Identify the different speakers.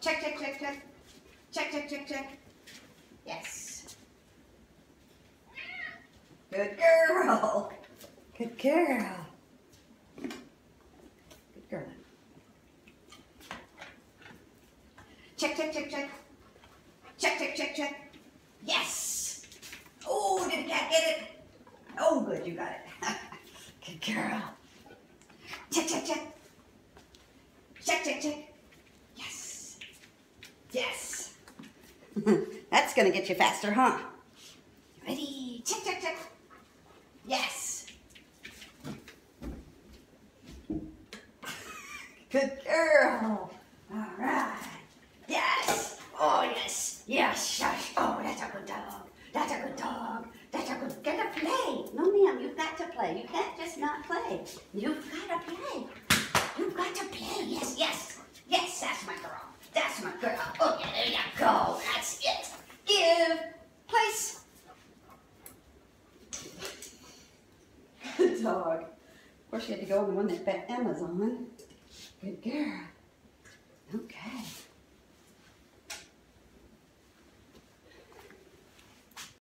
Speaker 1: Check, check, check, check. Check, check, check, check. Yes. Good girl. Good girl. Good girl. Check, check, check, check. Check, check, check, check. Yes. Oh, did the cat get it? Oh, good, you got it. Good girl. Check, check, check. Check, check, check. Yes. Yes. That's going to get you faster, huh? Ready? Check, check, check. Yes. Good girl. All right. Yes. Oh, yes. Yes. Yes. Oh, that's a good dog. That's a good dog. That's a good. Get to play. No, ma'am. You've got to play. You can't just not play. You've got to play. You've got to play. Yes. Yes. Yes. That's my girl. That's my girl. Oh, yeah. There you go. That's it. Give. Place. Good dog. Of course, you had to go on the one that Emma's on. Good girl.